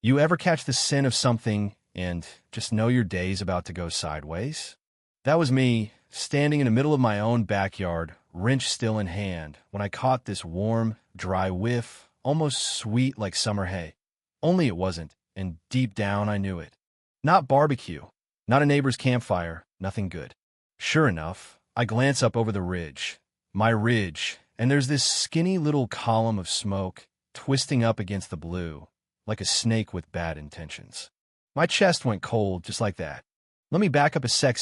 You ever catch the scent of something and just know your day's about to go sideways? That was me, standing in the middle of my own backyard, wrench still in hand, when I caught this warm, dry whiff, almost sweet like summer hay. Only it wasn't, and deep down I knew it. Not barbecue, not a neighbor's campfire, nothing good. Sure enough, I glance up over the ridge, my ridge, and there's this skinny little column of smoke twisting up against the blue, like a snake with bad intentions. My chest went cold just like that. Let me back up a sec.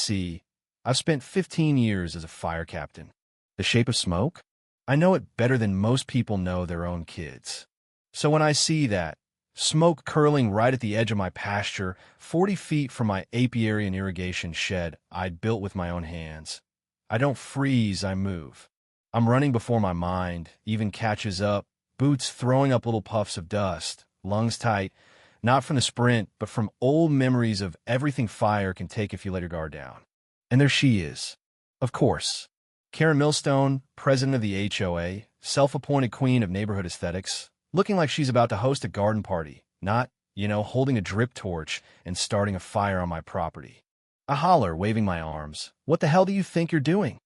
I've spent 15 years as a fire captain. The shape of smoke? I know it better than most people know their own kids. So when I see that, smoke curling right at the edge of my pasture, 40 feet from my apiary and irrigation shed I'd built with my own hands, I don't freeze, I move. I'm running before my mind, even catches up, boots throwing up little puffs of dust, lungs tight, not from the sprint, but from old memories of everything fire can take if you let your guard down. And there she is. Of course. Karen Millstone, president of the HOA, self-appointed queen of neighborhood aesthetics, looking like she's about to host a garden party, not, holding a drip torch and starting a fire on my property. I holler, waving my arms, "What the hell do you think you're doing?"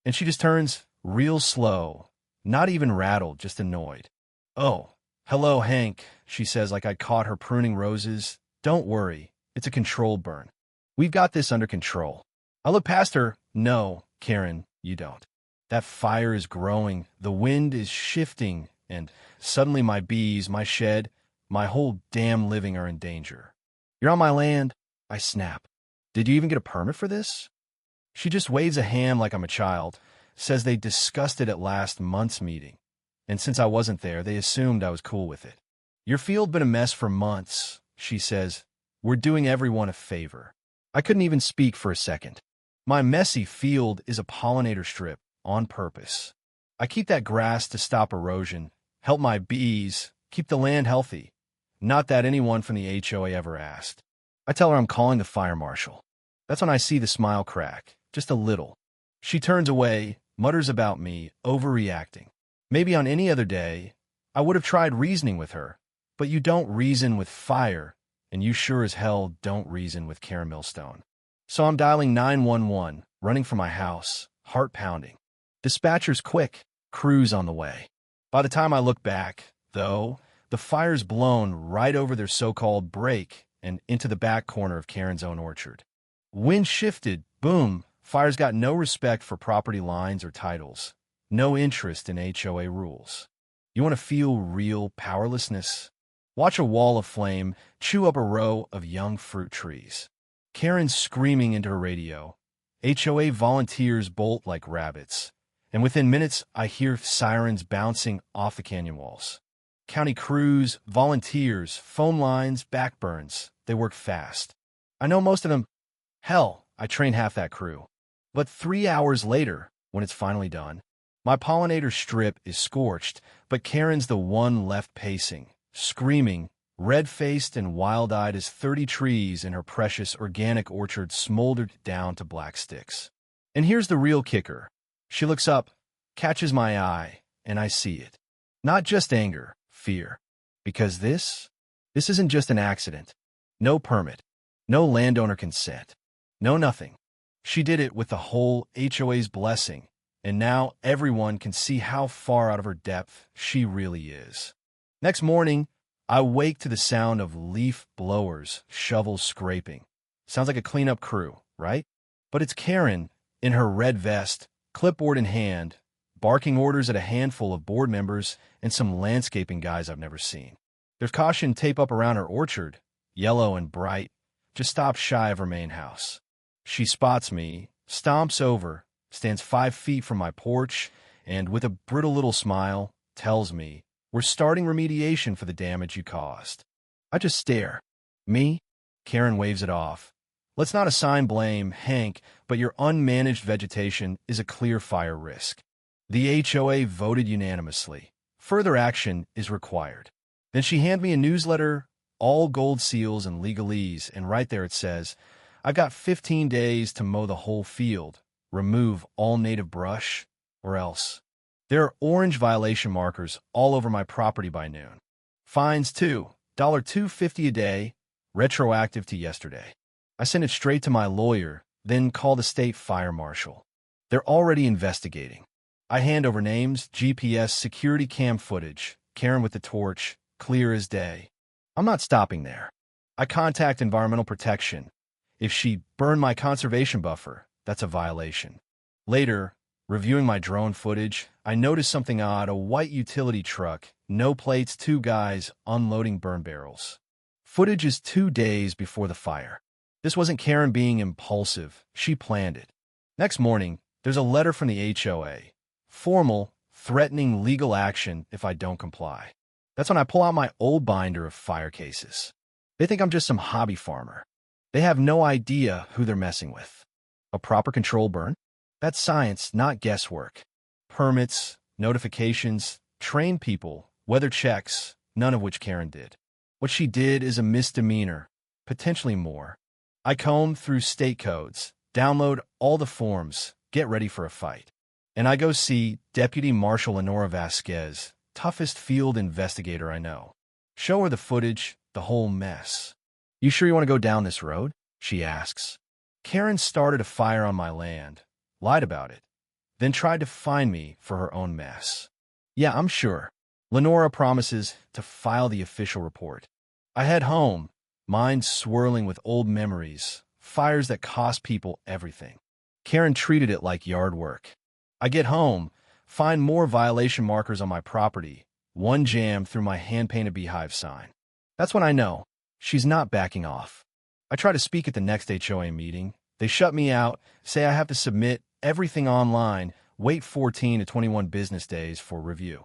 And she just turns real slow, not even rattled, just annoyed. "Oh, hello, Hank," she says like I'd caught her pruning roses. "Don't worry, it's a controlled burn. We've got this under control." I look past her. "No, Karen, you don't. That fire is growing, the wind is shifting, and suddenly my bees, my shed, my whole damn living are in danger. You're on my land," I snap. "Did you even get a permit for this?" She just waves a hand like I'm a child, says they discussed it at last month's meeting, and since I wasn't there, they assumed I was cool with it. "Your field been a mess for months," she says. "We're doing everyone a favor." I couldn't even speak for a second. My messy field is a pollinator strip, on purpose. I keep that grass to stop erosion, help my bees, keep the land healthy. Not that anyone from the HOA ever asked. I tell her I'm calling the fire marshal. That's when I see the smile crack, just a little. She turns away, mutters about me, overreacting. Maybe on any other day, I would have tried reasoning with her, but you don't reason with fire, and you sure as hell don't reason with Karen Millstone. So I'm dialing 911, running for my house, heart pounding. Dispatcher's quick, crew's on the way. By the time I look back, though, the fire's blown right over their so-called break and into the back corner of Karen's own orchard. Wind shifted, boom, fire's got no respect for property lines or titles, no interest in HOA rules. You want to feel real powerlessness? Watch a wall of flame chew up a row of young fruit trees. Karen's screaming into her radio. HOA volunteers bolt like rabbits, and within minutes I hear sirens bouncing off the canyon walls. County crews, volunteers, phone lines, backburns, they work fast. I know most of them. Hell, I train half that crew. But 3 hours later, when it's finally done, my pollinator strip is scorched, but Karen's the one left pacing, screaming, red-faced and wild-eyed as 30 trees in her precious organic orchard smoldered down to black sticks. And here's the real kicker. She looks up, catches my eye, and I see it. Not just anger, fear. Because this isn't just an accident. No permit. No landowner consent. No nothing. She did it with the whole HOA's blessing, and now everyone can see how far out of her depth she really is. Next morning, I wake to the sound of leaf blowers, shovels scraping. Sounds like a cleanup crew, right? But it's Karen, in her red vest, clipboard in hand, barking orders at a handful of board members and some landscaping guys I've never seen. There's caution tape up around her orchard, yellow and bright, just stops shy of her main house. She spots me, stomps over, stands 5 feet from my porch, and with a brittle little smile, tells me, "We're starting remediation for the damage you caused." I just stare. "Me?" Karen waves it off. "Let's not assign blame, Hank, but your unmanaged vegetation is a clear fire risk. The HOA voted unanimously. Further action is required." Then she handed me a newsletter, all gold seals and legalese, and right there it says, "I've got 15 days to mow the whole field, remove all native brush, or else." There are orange violation markers all over my property by noon. Fines, too, $2.50 a day, retroactive to yesterday. I send it straight to my lawyer, then call the state fire marshal. They're already investigating. I hand over names, GPS, security cam footage, Karen with the torch, clear as day. I'm not stopping there. I contact environmental protection. If she burned my conservation buffer, that's a violation. Later, reviewing my drone footage, I notice something odd: a white utility truck, no plates, two guys unloading burn barrels. Footage is 2 days before the fire. This wasn't Karen being impulsive. She planned it. Next morning, there's a letter from the HOA. Formal, threatening legal action if I don't comply. That's when I pull out my old binder of fire cases. They think I'm just some hobby farmer. They have no idea who they're messing with. A proper control burn? That's science, not guesswork. Permits, notifications, trained people, weather checks, none of which Karen did. What she did is a misdemeanor, potentially more. I comb through state codes, download all the forms, get ready for a fight. And I go see Deputy Marshal Lenora Vasquez, toughest field investigator I know. Show her the footage, the whole mess. "You sure you want to go down this road?" she asks. Karen started a fire on my land, lied about it, then tried to find me for her own mess. "Yeah, I'm sure." Lenora promises to file the official report. I head home, mind swirling with old memories, fires that cost people everything. Karen treated it like yard work. I get home, find more violation markers on my property, one jammed through my hand-painted beehive sign. That's when I know she's not backing off. I try to speak at the next HOA meeting. They shut me out, say I have to submit everything online, wait 14 to 21 business days for review.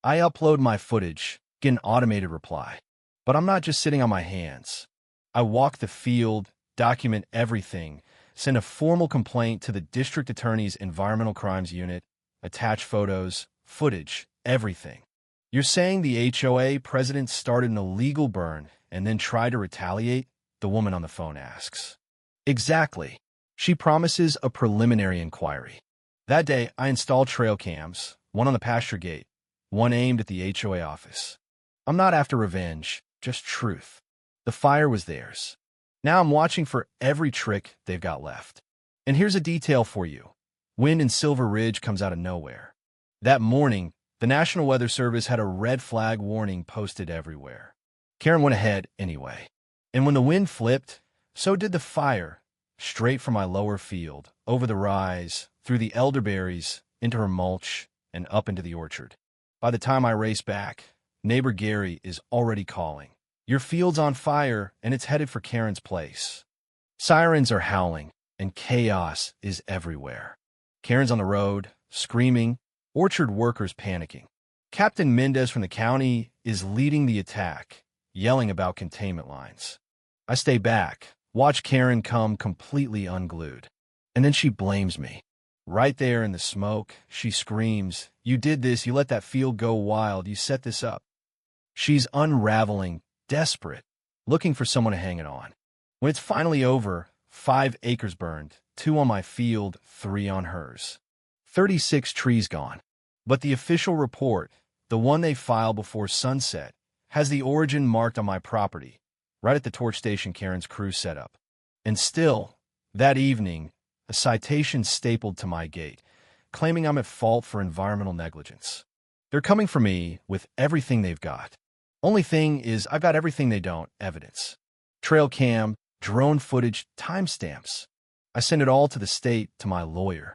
I upload my footage, get an automated reply. But I'm not just sitting on my hands. I walk the field, document everything, send a formal complaint to the district attorney's environmental crimes unit, attach photos, footage, everything. "You're saying the HOA president started an illegal burn and then tried to retaliate?" the woman on the phone asks. Exactly. She promises a preliminary inquiry. That day, I installed trail cams, one on the pasture gate, one aimed at the HOA office. I'm not after revenge, just truth. The fire was theirs. Now I'm watching for every trick they've got left. And here's a detail for you. Wind in Silver Ridge comes out of nowhere. That morning, the National Weather Service had a red flag warning posted everywhere. Karen went ahead anyway. And when the wind flipped, so did the fire, straight from my lower field, over the rise, through the elderberries, into her mulch, and up into the orchard. By the time I race back, neighbor Gary is already calling. "Your field's on fire, and it's headed for Karen's place." Sirens are howling, and chaos is everywhere. Karen's on the road, screaming, orchard workers panicking. Captain Mendez from the county is leading the attack, yelling about containment lines. I stay back, watch Karen come completely unglued. And then she blames me. Right there in the smoke, she screams, "You did this, you let that field go wild, you set this up." She's unraveling, desperate, looking for someone to hang it on. When it's finally over, 5 acres burned, 2 on my field, 3 on hers. 36 trees gone. But the official report, the one they filed before sunset, has the origin marked on my property, right at the torch station Karen's crew set up. And still, that evening, a citation stapled to my gate, claiming I'm at fault for environmental negligence. They're coming for me with everything they've got. Only thing is, I've got everything they don't: evidence. Trail cam, drone footage, timestamps. I send it all to the state, to my lawyer.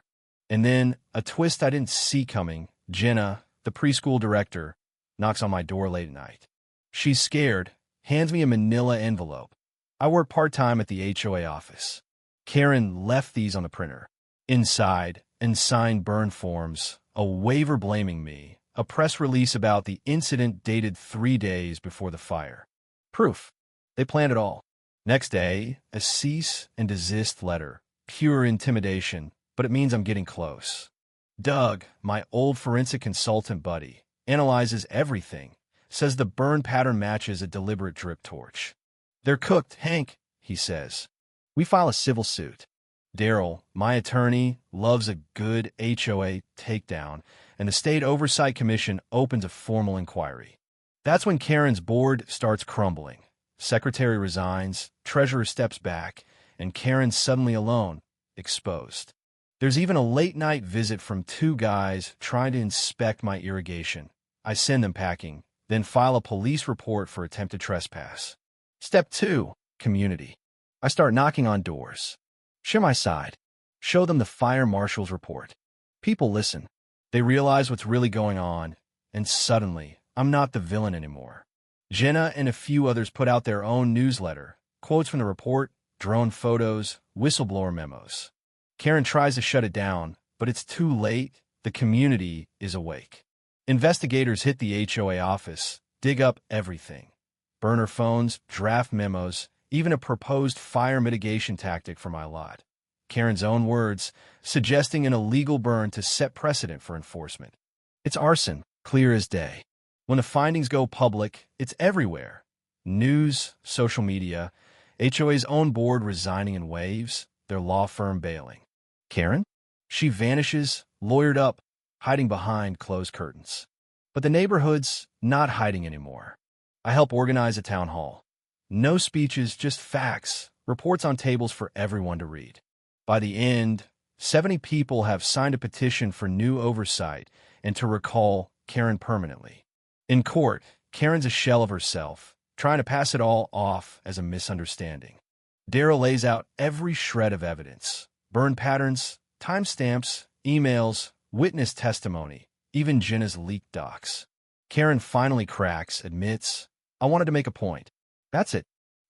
And then, a twist I didn't see coming, Jenna, the preschool director, knocks on my door late at night. She's scared, hands me a manila envelope. I work part-time at the HOA office. Karen left these on the printer. Inside, unsigned burn forms, a waiver blaming me, a press release about the incident dated 3 days before the fire. Proof. They planned it all. Next day, a cease and desist letter. Pure intimidation, but it means I'm getting close. Doug, my old forensic consultant buddy, analyzes everything, says the burn pattern matches a deliberate drip torch. "They're cooked, Hank," he says. We file a civil suit. Daryl, my attorney, loves a good HOA takedown, and the State Oversight Commission opens a formal inquiry. That's when Karen's board starts crumbling. Secretary resigns, treasurer steps back, and Karen's suddenly alone, exposed. There's even a late-night visit from two guys trying to inspect my irrigation. I send them packing, then file a police report for attempted trespass. Step 2. Community. I start knocking on doors. Share my side. Show them the fire marshal's report. People listen. They realize what's really going on, and suddenly, I'm not the villain anymore. Jenna and a few others put out their own newsletter, quotes from the report, drone photos, whistleblower memos. Karen tries to shut it down, but it's too late. The community is awake. Investigators hit the HOA office, dig up everything. Burner phones, draft memos, even a proposed fire mitigation tactic for my lot. Karen's own words, suggesting an illegal burn to set precedent for enforcement. It's arson, clear as day. When the findings go public, it's everywhere. News, social media, HOA's own board resigning in waves, their law firm bailing. Karen? She vanishes, lawyered up, hiding behind closed curtains. But the neighborhood's not hiding anymore. I help organize a town hall. No speeches, just facts, reports on tables for everyone to read. By the end, 70 people have signed a petition for new oversight and to recall Karen permanently. In court, Karen's a shell of herself, trying to pass it all off as a misunderstanding. Daryl lays out every shred of evidence. Burn patterns, timestamps, emails, witness testimony, even Jenna's leaked docs. Karen finally cracks, admits, I wanted to make a point. That's it.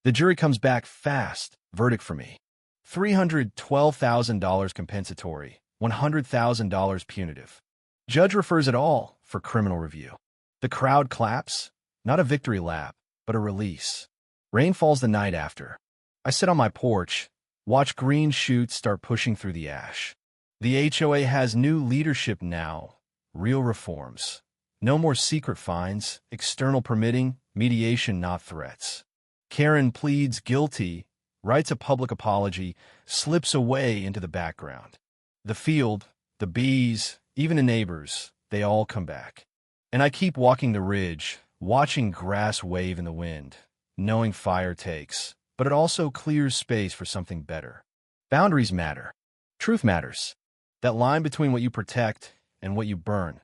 The jury comes back fast. Verdict for me. $312,000 compensatory, $100,000 punitive. Judge refers it all for criminal review. The crowd claps, not a victory lap, but a release. Rain falls the night after. I sit on my porch, watch green shoots start pushing through the ash. The HOA has new leadership now, real reforms. No more secret fines, external permitting, mediation, not threats. Karen pleads guilty, writes a public apology, slips away into the background. The field, the bees, even the neighbors, they all come back. And I keep walking the ridge, watching grass wave in the wind, knowing fire takes, but it also clears space for something better. Boundaries matter. Truth matters. That line between what you protect and what you burn.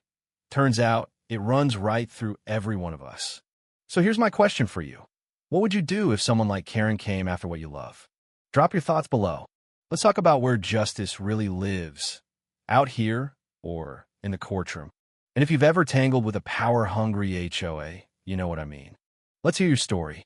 Turns out, it runs right through every one of us. So here's my question for you. What would you do if someone like Karen came after what you love? Drop your thoughts below. Let's talk about where justice really lives. Out here or in the courtroom. And if you've ever tangled with a power-hungry HOA, you know what I mean. Let's hear your story.